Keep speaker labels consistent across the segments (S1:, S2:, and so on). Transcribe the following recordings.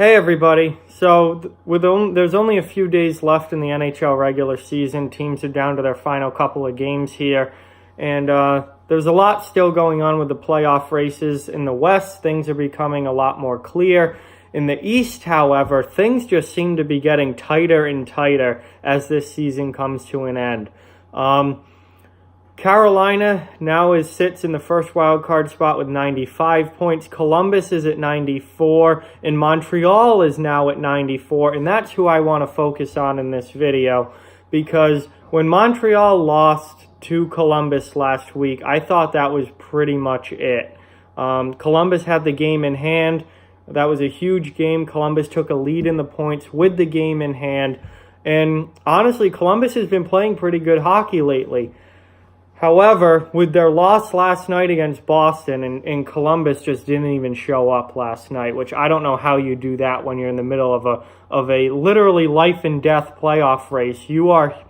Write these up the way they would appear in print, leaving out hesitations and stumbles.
S1: Hey everybody, there's only a few days left in the NHL regular season. Teams are down to their final couple of games here, and there's a lot still going on with the playoff races. In the West, things are becoming a lot more clear. In the East, however, things just seem to be getting tighter and tighter as this season comes to an end. Carolina now sits in the first wild card spot with 95 points. Columbus is at 94, and Montreal is now at 94, and that's who I want to focus on in this video, because when Montreal lost to Columbus last week, I thought that was pretty much it. Columbus had the game in hand. That was a huge game. Columbus took a lead in the points with the game in hand, and honestly, Columbus has been playing pretty good hockey lately. However, with their loss last night against Boston, and Columbus just didn't even show up last night, which I don't know how you do that when you're in the middle of a literally life and death playoff race. You are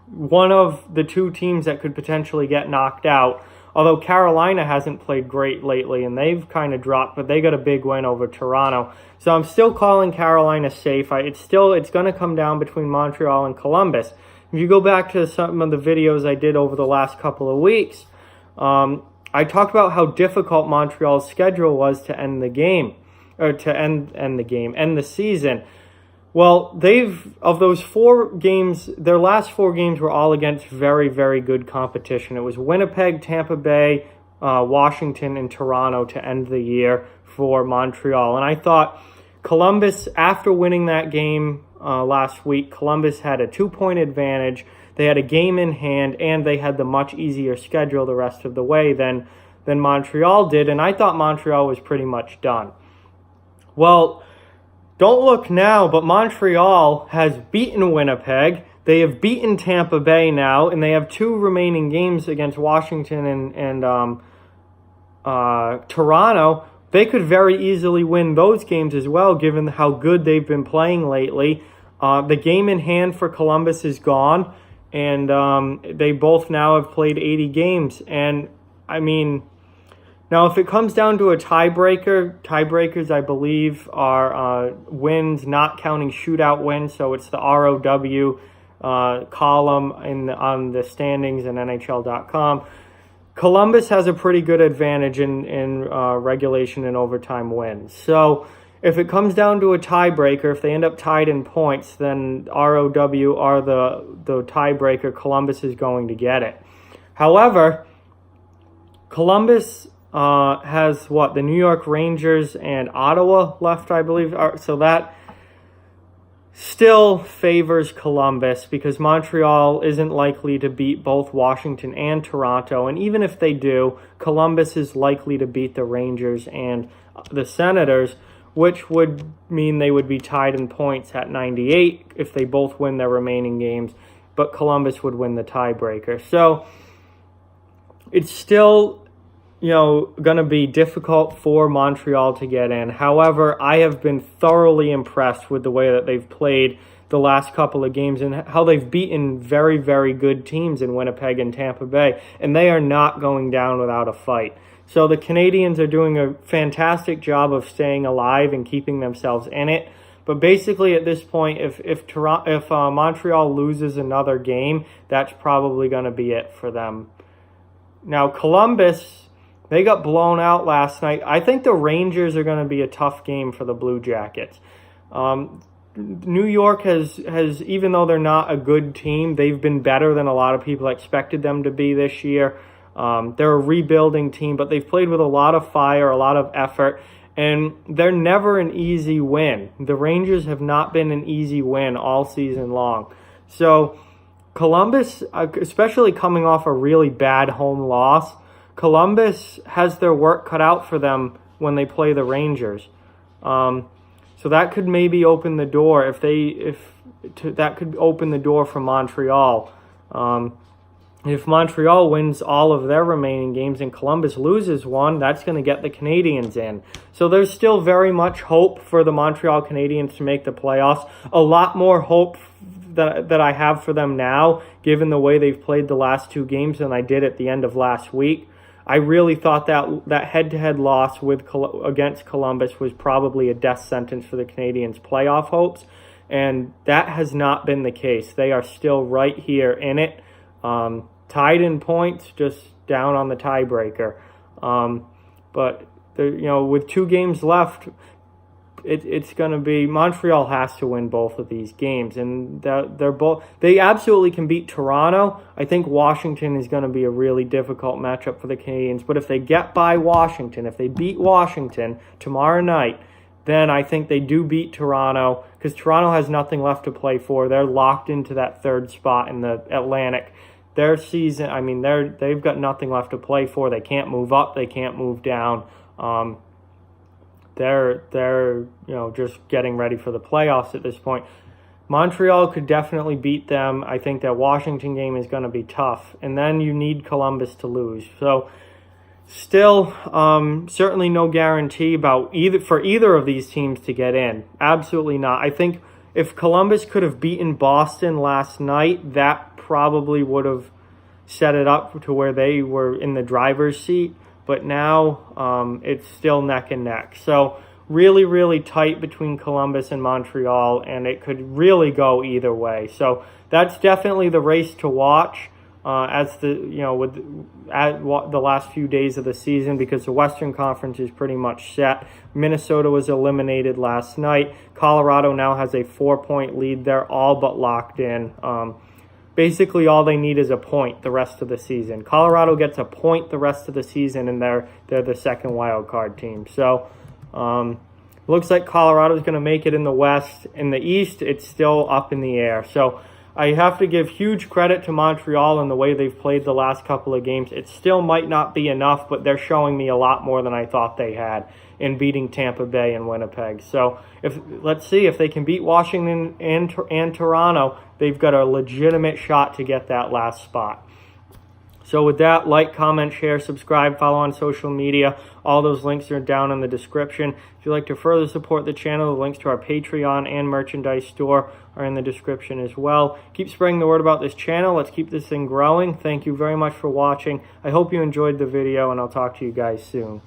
S1: one of the two teams that could potentially get knocked out, although Carolina hasn't played great lately, and they've kind of dropped, but they got a big win over Toronto. So I'm still calling Carolina safe. It's going to come down between Montreal and Columbus. If you go back to some of the videos I did over the last couple of weeks, I talked about how difficult Montreal's schedule was to end the game, or to end the season. Well, of those 4 games, their last 4 games were all against very, very good competition. It was Winnipeg, Tampa Bay, Washington, and Toronto to end the year for Montreal. And I thought Columbus, after winning that game last week, Columbus had a 2-point advantage. They had a game in hand, and they had the much easier schedule the rest of the way than Montreal did, and I thought Montreal was pretty much done. Well, don't look now, but Montreal has beaten Winnipeg. They have beaten Tampa Bay now, and they have 2 remaining games against Washington and Toronto. They could very easily win those games as well, given how good they've been playing lately. The game in hand for Columbus is gone, and they both now have played 80 games. And, I mean, now if it comes down to a tiebreakers, I believe, are wins, not counting shootout wins, so it's the ROW column on the standings in NHL.com. Columbus has a pretty good advantage in regulation and overtime wins. So if it comes down to a tiebreaker, if they end up tied in points, then ROW are the tiebreaker. Columbus is going to get it. However, Columbus has the New York Rangers and Ottawa left, I believe. So that still favors Columbus, because Montreal isn't likely to beat both Washington and Toronto. And even if they do, Columbus is likely to beat the Rangers and the Senators, which would mean they would be tied in points at 98 if they both win their remaining games, but Columbus would win the tiebreaker. So it's still going to be difficult for Montreal to get in. However, I have been thoroughly impressed with the way that they've played the last couple of games and how they've beaten very, very good teams in Winnipeg and Tampa Bay, and they are not going down without a fight. So the Canadiens are doing a fantastic job of staying alive and keeping themselves in it. But basically at this point, if Montreal loses another game, that's probably going to be it for them. Now, Columbus, they got blown out last night. I think the Rangers are going to be a tough game for the Blue Jackets. New York has, even though they're not a good team, they've been better than a lot of people expected them to be this year. They're a rebuilding team, but they've played with a lot of fire, a lot of effort, and they're never an easy win. The Rangers have not been an easy win all season long. So Columbus, especially coming off a really bad home loss, Columbus has their work cut out for them when they play the Rangers. So that could maybe open the door that could open the door for Montreal. If Montreal wins all of their remaining games and Columbus loses one, that's going to get the Canadiens in. So there's still very much hope for the Montreal Canadiens to make the playoffs. A lot more hope that I have for them now, given the way they've played the last 2 games, than I did at the end of last week. I really thought that head-to-head loss against Columbus was probably a death sentence for the Canadiens' playoff hopes, and that has not been the case. They are still right here in it, tied in points, just down on the tiebreaker. But with 2 games left, it's going to be Montreal has to win both of these games, and they absolutely can beat Toronto. I think Washington is going to be a really difficult matchup for the Canadiens, but if they get by Washington, if they beat Washington tomorrow night, then I think they do beat Toronto, because Toronto has nothing left to play for. They're locked into that 3rd spot in the Atlantic. Their season, I mean, they've got nothing left to play for. They can't move up, they can't move down. They're just getting ready for the playoffs at this point. Montreal could definitely beat them. I think that Washington game is going to be tough, and then you need Columbus to lose. So still, certainly no guarantee for either of these teams to get in. Absolutely not. I think if Columbus could have beaten Boston last night, that probably would have set it up to where they were in the driver's seat. But now it's still neck and neck. So really, really tight between Columbus and Montreal, and it could really go either way. So that's definitely the race to watch with the last few days of the season, because the Western Conference is pretty much set. Minnesota was eliminated last night. Colorado now has a 4-point lead. They're all but locked in. Basically, all they need is a point the rest of the season. Colorado gets a point the rest of the season, and they're the second wild card team. So, looks like Colorado's going to make it in the West. In the East, it's still up in the air. So, I have to give huge credit to Montreal and the way they've played the last couple of games. It still might not be enough, but they're showing me a lot more than I thought they had in beating Tampa Bay and Winnipeg. So let's see if they can beat Washington and Toronto. They've got a legitimate shot to get that last spot. So with that, like, comment, share, subscribe, follow on social media. All those links are down in the description. If you'd like to further support the channel, the links to our Patreon and merchandise store are in the description as well. Keep spreading the word about this channel. Let's keep this thing growing. Thank you very much for watching. I hope you enjoyed the video, and I'll talk to you guys soon.